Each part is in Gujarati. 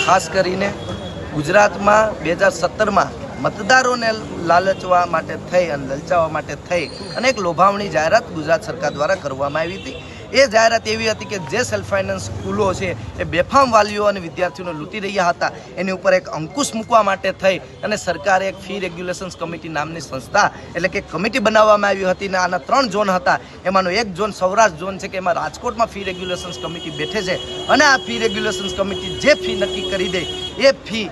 ખાસ કરીને ગુજરાતમાં 2017માં મતદારોને લાલચવા માટે થઈ અને લલચાવવા માટે થઈ અને એક લોભાવણી જાહેરાત ગુજરાત સરકાર દ્વારા કરવામાં આવી હતી। એ જાહેરાત એવી હતી કે જે સેલ્ફ ફાઇનાન્સ સ્કૂલો છે એ બેફામ વાલીઓ અને વિદ્યાર્થીઓને લૂંટી રહ્યા હતા, એની ઉપર એક અંકુશ મૂકવા માટે થઈ અને સરકારે એક ફી રેગ્યુલેશન્સ કમિટી નામની સંસ્થા એટલે કે કમિટી બનાવવામાં આવી હતી અને આના 3 ઝોન હતા। એમાંનો એક ઝોન સૌરાષ્ટ્ર ઝોન છે કે એમાં રાજકોટમાં ફી રેગ્યુલેશન્સ કમિટી બેઠે છે અને આ ફી રેગ્યુલેશન્સ કમિટી જે ફી નક્કી કરી દે એ ફી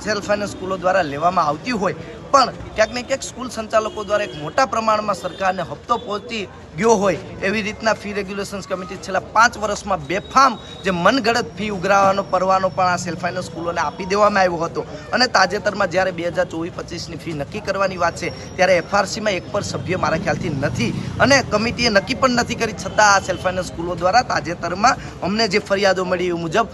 સેલ્ફ ફાઇનાન્સ સ્કૂલો દ્વારા લેવામાં આવતી હોય પણ ક્યાંક ને ક્યાંક સ્કૂલ સંચાલકો દ્વારા એક મોટા પ્રમાણમાં સરકારને હપ્તો પહોંચી ગયો હોય એવી રીતના ફી રેગ્યુલેશન્સ કમિટી છેલ્લા 5 વર્ષમાં બેફામ જે મનગઢત ફી ઉઘરાવવાનો પરવાનો પણ આ સેલ્ફ ફાઇનાન્સ સ્કૂલોને આપી દેવામાં આવ્યો હતો અને તાજેતરમાં જ્યારે 2024-25ની ફી નક્કી કરવાની વાત છે ત્યારે એફઆરસીમાં એક પણ સભ્ય મારા ખ્યાલથી નથી અને કમિટીએ નક્કી પણ નથી કરી, છતાં આ સેલ્ફ ફાઇનાન્સ સ્કૂલો દ્વારા તાજેતરમાં અમને જે ફરિયાદો મળી એ મુજબ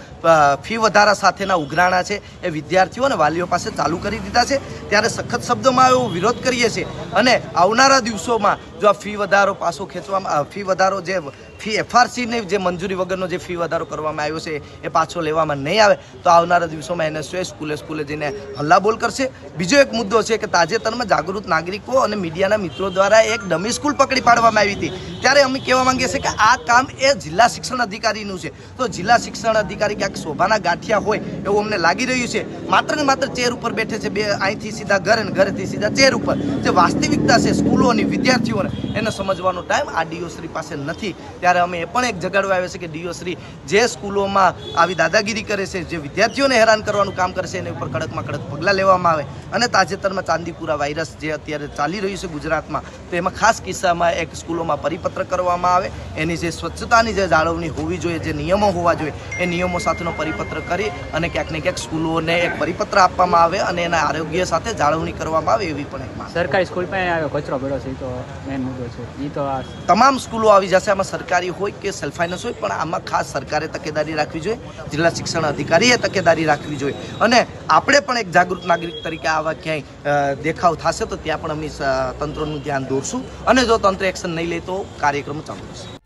ફી વધારા સાથેના ઉઘરાણા છે એ વિદ્યાર્થીઓ અને વાલીઓ પાસે ચાલુ કરી દીધા છે। ત્યારે સખત શબ્દોમાં એવો વિરોધ કરીએ છીએ અને આવનારા દિવસોમાં જો આ ફી વધારો પાછો ખેંચવામાં ફી વધારો જે ફી એફઆરસીની જે મંજૂરી વગરનો જે ફી વધારો કરવામાં આવ્યો છે એ પાછો લેવામાં નહીં આવે તો આવનારા દિવસોમાં એનએસયુએ સ્કૂલે જઈને હલ્લાબોલ કરશે। બીજો એક મુદ્દો છે કે તાજેતરમાં જાગૃત નાગરિકો અને મીડિયાના મિત્રો દ્વારા એક ડમી સ્કૂલ પકડી પાડવામાં આવી હતી, ત્યારે અમે કહેવા માંગીએ છીએ કે આ કામ એ જિલ્લા શિક્ષણ અધિકારીનું છે, તો જિલ્લા શિક્ષણ અધિકારી ક્યાંક શોભાના ગાંઠિયા હોય એવું અમને લાગી રહ્યું છે। માત્ર ને માત્ર ચેર ઉપર બેઠે છે, અહીંથી સીધા ઘર અને ઘરેથી સીધા ચેર ઉપર। જે વાસ્તવિકતા છે સ્કૂલોની વિદ્યાર્થીઓને એને સમજવાનો ટાઈમ આ ડીઓ શ્રી પાસે નથી। ત્યારે અમે એ પણ એક જગાડવા આવ્યા છે કે ડીઓ શ્રી જે સ્કૂલોમાં આવી દાદાગીરી કરે છે, જે વિદ્યાર્થીઓને હેરાન કરવાનું કામ કરશે એની ઉપર કડકમાં કડક પગલાં લેવામાં આવે। અને તાજેતરમાં ચાંદીપુરા વાયરસ જે અત્યારે ચાલી રહ્યું છે ગુજરાતમાં, તો એમાં ખાસ કિસ્સામાં એક સ્કૂલોમાં પરિપત્ર કરવામાં આવે, એની જે સ્વચ્છતાની જે જાળવણી હોવી જોઈએ, જે નિયમો હોવા જોઈએ એ નિયમો સાથેનો પરિપત્ર કરી અને ક્યાંક ને ક્યાંક સ્કૂલોને એક પરિપત્ર આપવામાં આવે અને એના આરોગ્ય સાથે જાળવણી કરવામાં આવે એવી પણ એક માંગ। સરકારી સ્કૂલ પણ કચરો પડ્યો છે તો મેન મુદ્દો છે એ તો તમામ સ્કૂલો આવી જશે, આમાં સરકારી હોય કે સેલ્ફ ફાઇનાન્સ હોય, પણ આમાં ખાસ સરકારે તકેદારી રાખવી જોઈએ, જિલ્લા શિક્ષણ અધિકારીએ તકેદારી રાખવી જોઈએ અને આપણે પણ એક જાગૃત નાગરિક તરીકે આવા ક્યાંય દેખાવ થશે તો ત્યાં પણ અમે તંત્રનું ધ્યાન દોરશું અને જો તંત્ર એક્શન નહીં લે તો કાર્યક્રમો ચાલુ રહેશે।